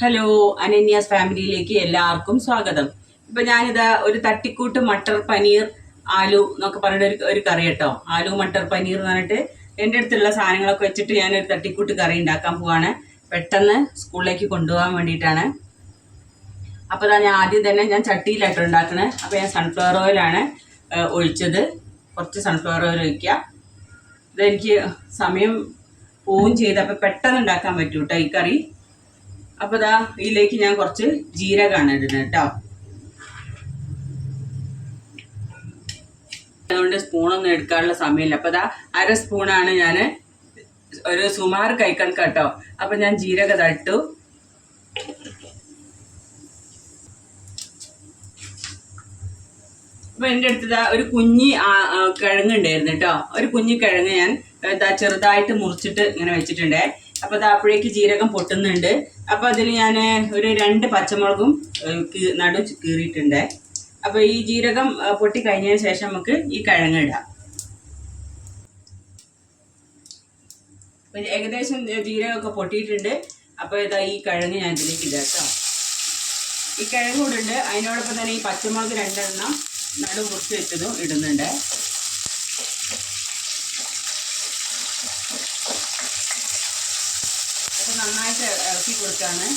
Hello, അനന്യാസ് ഫാമിലിയിലേക്ക് എല്ലാവർക്കും സ്വാഗതം. ഇപ്പൊ ഞാനിതാ ഒരു തട്ടിക്കൂട്ട് മട്ടർ പനീർ ആലു എന്നൊക്കെ പറഞ്ഞിട്ട് ഒരു കറി കേട്ടോ. ആലു മട്ടർ പനീർ എന്ന് പറഞ്ഞിട്ട് എൻ്റെ അടുത്തുള്ള സാധനങ്ങളൊക്കെ വെച്ചിട്ട് ഞാനൊരു തട്ടിക്കൂട്ട് കറി ഉണ്ടാക്കാൻ പോവാണ്. പെട്ടെന്ന് സ്കൂളിലേക്ക് കൊണ്ടുപോകാൻ വേണ്ടിയിട്ടാണ്. അപ്പോൾ ഞാൻ ആദ്യം തന്നെ ഞാൻ ചട്ടിയിലായിട്ട് ഉണ്ടാക്കണേ. അപ്പോൾ ഞാൻ സൺഫ്ലവർ ഓയിലാണ് ഒഴിച്ചത്. കുറച്ച് സൺഫ്ലവർ ഓയിൽ ഒഴിക്കുക. ഇതെനിക്ക് സമയം പോവുകയും ചെയ്ത് അപ്പോൾ പെട്ടെന്ന് ഉണ്ടാക്കാൻ പറ്റൂ കേട്ടോ ഈ കറി. അപ്പോൾ ഇതാ ഇതിലേക്ക് ഞാൻ കുറച്ച് ജീരകമാണ് ഇടുന്നത് കേട്ടോ. അതുകൊണ്ട് സ്പൂണൊന്നും എടുക്കാനുള്ള സമയമില്ല. അപ്പോൾ ഇതാ 1/2 സ്പൂണാണ് ഞാൻ ഒരു സുമാർ കൈക്കണക്ക് കേട്ടോ. അപ്പോൾ ഞാൻ ജീരക തട്ടു. അപ്പോൾ എൻ്റെ അടുത്ത് ഒരു കുഞ്ഞി കിഴങ്ങുണ്ടായിരുന്നു കേട്ടോ. ഒരു കുഞ്ഞി കിഴങ്ങ് ഞാൻ ചെറുതായിട്ട് മുറിച്ചിട്ട് ഇങ്ങനെ വെച്ചിട്ടുണ്ടേ. അപ്പോൾ അത് അപ്പോഴേക്ക് ജീരകം പൊട്ടുന്നുണ്ട്. അപ്പോൾ അതിൽ ഞാൻ ഒരു 2 പച്ചമുളകും നടു കീറിയിട്ടുണ്ട്. അപ്പോൾ ഈ ജീരകം പൊട്ടി കഴിഞ്ഞതിന് ശേഷം നമുക്ക് ഈ കിഴങ്ങ് ഇടാം. അപ്പോൾ ഏകദേശം ജീരകമൊക്കെ പൊട്ടിയിട്ടുണ്ട്. അപ്പോൾ ഇതാ ഈ കിഴങ്ങ് ഞാൻ ഇതിലേക്ക് ഇടാം കേട്ടോ. ഈ കിഴങ്ങ് ഇടുന്നുണ്ട്. അതിനോടൊപ്പം തന്നെ ഈ പച്ചമുളക് 2 എണ്ണം നടു മുറിച്ച് വെച്ചതും ഇടുന്നുണ്ട്. അപ്പോൾ നന്നായിട്ട് ഇളക്കി കൊടുക്കുകയാണ്.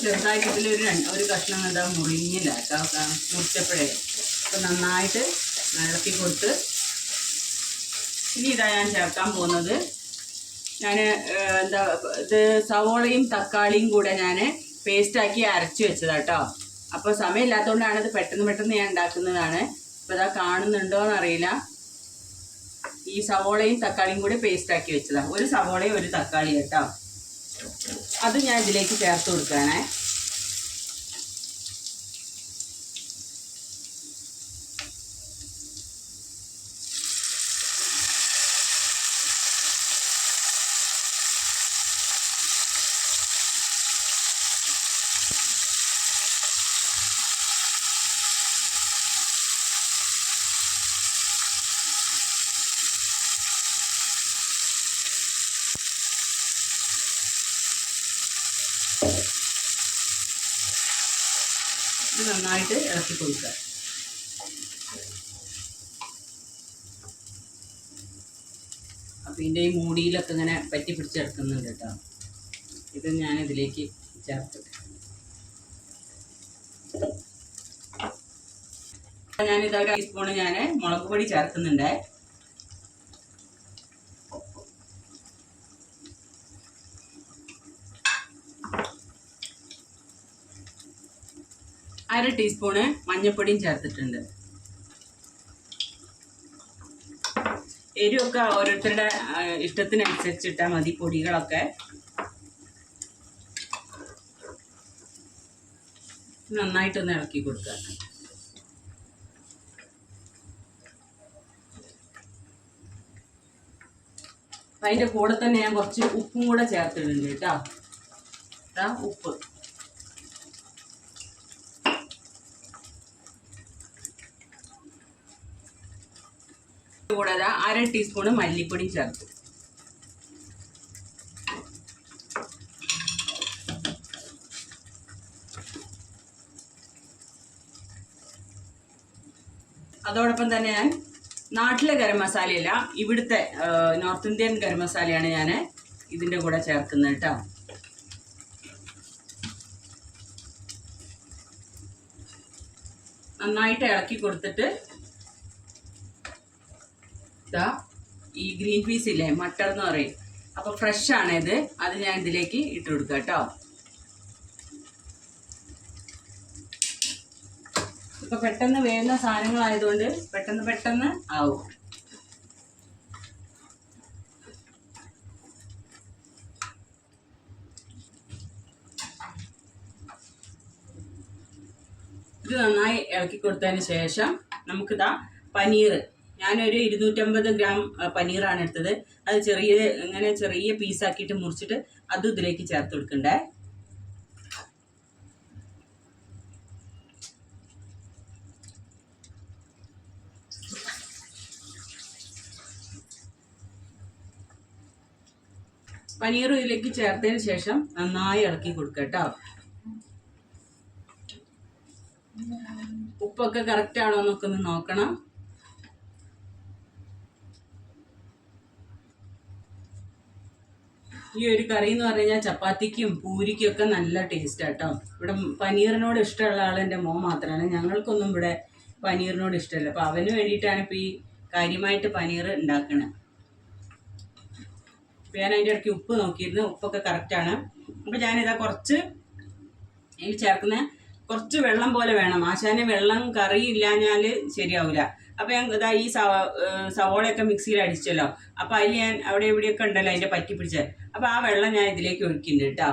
ചെറുതായിട്ട് ഇതിലൊരു കഷ്ണം എന്താ മുറിഞ്ഞില്ല കേട്ടോ. മുറിച്ചപ്പോഴേ അപ്പോൾ നന്നായിട്ട് ഇളക്കി കൊടുത്ത് ഇനി ഇതാ ഞാൻ ചേർക്കാൻ പോകുന്നത്. ഞാൻ ഇത് സവോളയും തക്കാളിയും കൂടെ ഞാൻ പേസ്റ്റാക്കി അരച്ച് വെച്ചതാണ് കേട്ടോ. അപ്പോൾ സമയമില്ലാത്തതുകൊണ്ടാണ് ഇത് പെട്ടെന്ന് ഞാൻ ഉണ്ടാക്കുന്നതാണ്. അപ്പോൾ ഇതാ കാണുന്നുണ്ടോയെന്നറിയില്ല. ഈ സവോളയും തക്കാളിയും കൂടി പേസ്റ്റാക്കി വെച്ചതാണ്. ഒരു സവോളയും ഒരു തക്കാളി കേട്ടോ. അത് ഞാൻ ഇതിലേക്ക് ചേർത്ത് കൊടുക്കുകയാണേ. ഇത് നന്നായിട്ട് ഇളക്കി കൊടുക്കുക. അപ്പം ഇതിൻ്റെ ഈ മൂടിയിലൊക്കെ ഇങ്ങനെ പറ്റി പിടിച്ചെടുക്കുന്നുണ്ട് കേട്ടോ. ഇത് ഞാൻ ഇതിലേക്ക് ചേർത്തിട്ട് ഞാനിത് 1 ടീസ്പൂണ് ഞാൻ മുളക് പൊടി ചേർക്കുന്നുണ്ട്. അര ടീസ്പൂണ് മഞ്ഞൾപ്പൊടിയും ചേർത്തിട്ടുണ്ട്. എരിവൊക്കെ ഓരോരുത്തരുടെ ഇഷ്ടത്തിനനുസരിച്ചിട്ടാൽ മതി പൊടികളൊക്കെ. നന്നായിട്ടൊന്ന് ഇളക്കി കൊടുക്കുക. അതിൻ്റെ കൂടെ തന്നെ ഞാൻ കുറച്ച് ഉപ്പും കൂടെ ചേർത്തിട്ടുണ്ട് കേട്ടോ. ഉപ്പ് കൂടാതെ 1/2 ടീസ്പൂണ് മല്ലിപ്പൊടി ചേർത്തു. അതോടൊപ്പം തന്നെ ഞാൻ നാട്ടിലെ ഗരം മസാലയല്ല, ഇവിടുത്തെ നോർത്ത് ഇന്ത്യൻ ഗരം മസാലയാണ് ഞാൻ ഇതിൻ്റെ കൂടെ ചേർക്കുന്നത് കേട്ടോ. നന്നായിട്ട് ഇളക്കി കൊടുത്തിട്ട് ഈ ഗ്രീൻ പീസ് ഇല്ലേ, മട്ടർ എന്ന് പറയും. അപ്പോൾ ഫ്രഷ് ആണ് ഇത്. അത് ഞാൻ ഇതിലേക്ക് ഇട്ട് കൊടുക്കുക കേട്ടോ. ഇപ്പൊ പെട്ടെന്ന് വേവുന്ന സാധനങ്ങളായതുകൊണ്ട് പെട്ടെന്ന് ആവും. ഇത് നന്നായി ഇളക്കി കൊടുത്തതിന് ശേഷം നമുക്കിതാ പനീർ, ഞാനൊരു 250 ഗ്രാം പനീറാണ് എടുത്തത്. അത് ചെറിയ പീസാക്കിയിട്ട് മുറിച്ചിട്ട് അതും ഇതിലേക്ക് ചേർത്ത് കൊടുക്കണ്ടേ. പനീറും ഇതിലേക്ക് ചേർത്തതിന് ശേഷം നന്നായി ഇളക്കി കൊടുക്കുക കേട്ടോ. ഉപ്പൊക്കെ കറക്റ്റ് ആണോ എന്നൊക്കെ ഒന്ന് നോക്കണം. ഈ ഒരു കറി എന്ന് പറഞ്ഞു കഴിഞ്ഞാൽ ചപ്പാത്തിക്കും പൂരിക്കും ഒക്കെ നല്ല ടേസ്റ്റ് ആട്ടോ. ഇവിടെ പനീറിനോട് ഇഷ്ടമുള്ള ആൾ എൻ്റെ മോൻ മാത്രമാണ്. ഞങ്ങൾക്കൊന്നും ഇവിടെ പനീറിനോട് ഇഷ്ടമല്ല. അപ്പോൾ അവന് വേണ്ടിയിട്ടാണ് ഇപ്പോൾ ഈ കാര്യമായിട്ട് പനീർ ഉണ്ടാക്കണത്. അപ്പോൾ ഞാൻ അതിൻ്റെ ഇടയ്ക്ക് ഉപ്പ് നോക്കിയിരുന്നു, ഉപ്പൊക്കെ കറക്റ്റാണ്. അപ്പോൾ ഞാനിതാ കുറച്ച് ഇതിൽ ചേർക്കുന്ന കുറച്ച് വെള്ളം പോലെ വേണം. ആശാന് വെള്ളം കറി ഇല്ലാഞ്ഞാൽ ശരിയാവില്ല. അപ്പോൾ ഞാൻ ഇതാ ഈ സവോളയൊക്കെ മിക്സിയിൽ അടിച്ചല്ലോ, അപ്പോൾ അതിൽ ഞാൻ അവിടെ ഇവിടെയൊക്കെ ഉണ്ടല്ലോ അതിൻ്റെ പറ്റി പിടിച്ചത്. അപ്പോൾ ആ വെള്ളം ഞാൻ ഇതിലേക്ക് ഒഴിക്കുന്നുണ്ട് കേട്ടോ.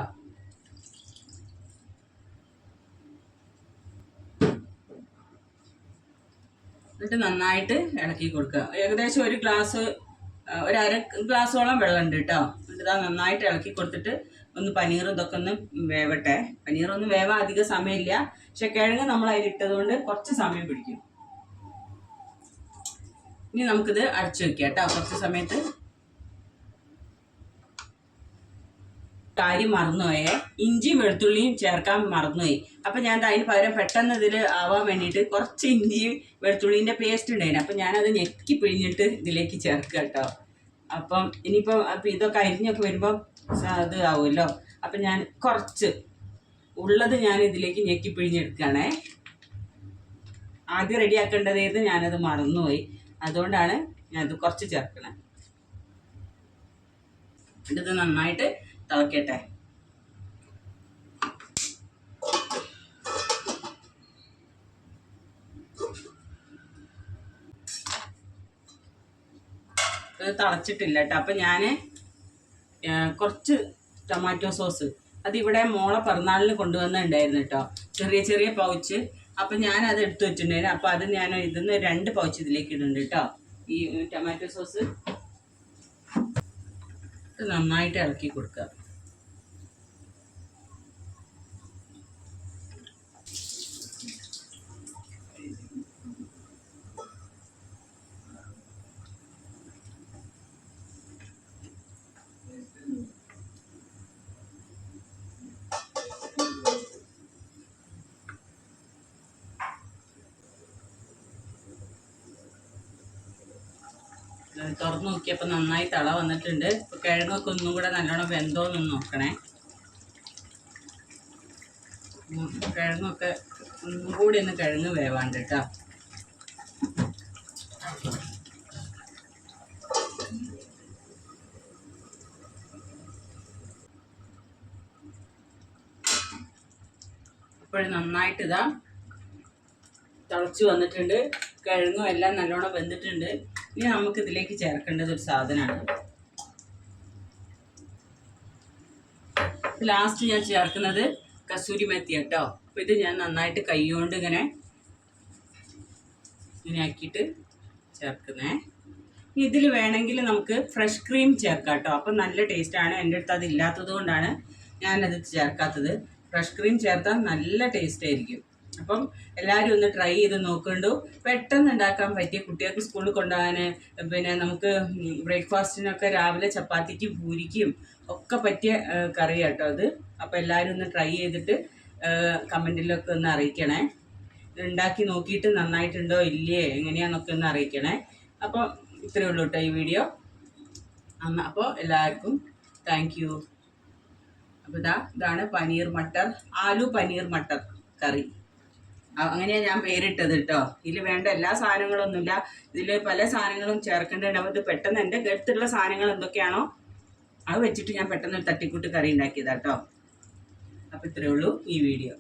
എന്നിട്ട് നന്നായിട്ട് ഇളക്കി കൊടുക്കുക. ഏകദേശം ഒരു അര ഗ്ലാസോളം വെള്ളം ഉണ്ട് കേട്ടോ. എന്നിട്ട് ഇതാ നന്നായിട്ട് ഇളക്കി കൊടുത്തിട്ട് ഒന്ന് പനീർ ഇതൊക്കെ ഒന്ന് വേവട്ടെ. പനീറൊന്നും വേവാൻ അധികം സമയമില്ല, പക്ഷെ കിഴങ്ങ് നമ്മൾ അതിലിട്ടത് കൊണ്ട് കുറച്ച് സമയം പിടിക്കും. ഇനി നമുക്കിത് അടച്ചു വെക്കാം കേട്ടോ കുറച്ച് സമയത്ത്. കാര്യം മറന്നുപോയേ, ഇഞ്ചിയും വെളുത്തുള്ളിയും ചേർക്കാൻ മറന്നുപോയി. അപ്പം ഞാൻ അതിന് പകരം പെട്ടെന്ന് ഇതിൽ ആവാൻ വേണ്ടിയിട്ട് കുറച്ച് ഇഞ്ചിയും വെളുത്തുള്ളീൻ്റെ പേസ്റ്റ് ഉണ്ടായിരുന്നു. അപ്പം ഞാനത് ഞെക്കി പിഴിഞ്ഞിട്ട് ഇതിലേക്ക് ചേർക്കുക കേട്ടോ. അപ്പം ഇതൊക്കെ അരിഞ്ഞൊക്കെ വരുമ്പോൾ അത് ആവുമല്ലോ. അപ്പം ഞാൻ കുറച്ച് ഉള്ളത് ഞാൻ ഇതിലേക്ക് ഞെക്കി പിഴിഞ്ഞെടുക്കുകയാണേ. ആദ്യം റെഡിയാക്കേണ്ടത് ഞാനത് മറന്നുപോയി, അതുകൊണ്ടാണ് ഞാനത് കുറച്ച് ചേർക്കണേ. ഇത് നന്നായിട്ട് തിളക്കട്ടെ. ഇത് തിളച്ചിട്ടില്ല കേട്ടോ. അപ്പം ഞാൻ കുറച്ച് ടൊമാറ്റോ സോസ് അതിവിടെ മോളെ പിറന്നാളിന് കൊണ്ടുവന്നിട്ടുണ്ടായിരുന്നു കേട്ടോ, ചെറിയ പൗച്ച്. അപ്പം ഞാനത് എടുത്തു വെച്ചിട്ടുണ്ടായിരുന്നു. അപ്പം അത് ഞാൻ ഇതിന്ന് 2 പൗച്ച് ഇതിലേക്ക് ഇടുന്നുണ്ട് കേട്ടോ. ഈ ടൊമാറ്റോ സോസ് നന്നായിട്ട് ഇളക്കി കൊടുക്കുക. തുറന്ന് നോക്കിയപ്പോൾ നന്നായി തള വന്നിട്ടുണ്ട്. ഇപ്പോൾ കിഴങ്ങൊക്കെ ഒന്നും കൂടെ നല്ലോണം വെന്തോന്നൊന്ന് നോക്കണേ. കിഴങ്ങൊക്കെ ഒന്നും കൂടി ഒന്ന് കിഴങ്ങ് വേവാണ്ട് കേട്ടോ. അപ്പോൾ നന്നായിട്ട് ഇതാ തിളച്ച് വന്നിട്ടുണ്ട്. കിഴങ്ങും എല്ലാം നല്ലോണം വെന്തിട്ടുണ്ട്. ഇനി നമുക്ക് ഇതിലേക്ക് ചേർക്കേണ്ടത് ഒരു സാധനമാണ്. ലാസ്റ്റ് ഞാൻ ചേർക്കുന്നത് കസൂരി മെത്തി കേട്ടോ. അപ്പോൾ ഇത് ഞാൻ നന്നായിട്ട് കൈ കൊണ്ട് ഇങ്ങനെ ആക്കിയിട്ട് ചേർക്കുന്നേ. ഇതിൽ വേണമെങ്കിൽ നമുക്ക് ഫ്രഷ് ക്രീം ചേർക്കാം കേട്ടോ. അപ്പം നല്ല ടേസ്റ്റാണ്. എൻ്റെ അടുത്ത് അത് ഇല്ലാത്തത് കൊണ്ടാണ് ഞാനത് ചേർക്കാത്തത്. ഫ്രഷ് ക്രീം ചേർത്താൽ നല്ല ടേസ്റ്റ് ആയിരിക്കും. അപ്പം എല്ലാവരും ഒന്ന് ട്രൈ ചെയ്ത് നോക്കണ്ടു. പെട്ടെന്ന് ഉണ്ടാക്കാൻ പറ്റിയ, കുട്ടികൾക്ക് സ്കൂളിൽ കൊണ്ടുപോകാൻ, പിന്നെ നമുക്ക് ബ്രേക്ക്ഫാസ്റ്റിനൊക്കെ രാവിലെ ചപ്പാത്തിക്കും പൂരിക്കും ഒക്കെ പറ്റിയ കറി കേട്ടോ അത്. അപ്പോൾ എല്ലാവരും ഒന്ന് ട്രൈ ചെയ്തിട്ട് കമൻറ്റിലൊക്കെ ഒന്ന് അറിയിക്കണേ. ഉണ്ടാക്കി നോക്കിയിട്ട് നന്നായിട്ടുണ്ടോ ഇല്ലേ എങ്ങനെയാണെന്നൊക്കെ ഒന്ന് അറിയിക്കണേ. അപ്പോൾ ഇത്രയേ ഉള്ളൂ കേട്ടോ ഈ വീഡിയോ. അപ്പോൾ എല്ലാവർക്കും താങ്ക് യു. അപ്പോൾ ഇതാണ് ആലു പനീർ മട്ടർ കറി. അങ്ങനെയാണ് ഞാൻ പേരിട്ടത് കേട്ടോ. ഇതിൽ വേണ്ട എല്ലാ സാധനങ്ങളൊന്നുമില്ല, ഇതിൽ പല സാധനങ്ങളും ചേർക്കേണ്ടതുണ്ട്. അപ്പോൾ ഇത് പെട്ടെന്ന് എൻ്റെ അടുത്തുള്ള സാധനങ്ങൾ എന്തൊക്കെയാണോ അത് വെച്ചിട്ട് ഞാൻ പെട്ടെന്ന് ഒരു തട്ടിക്കൂട്ട് കറി ഉണ്ടാക്കിയതാ കേട്ടോ. അപ്പോൾ ഇത്രയേ ഉള്ളൂ ഈ വീഡിയോ.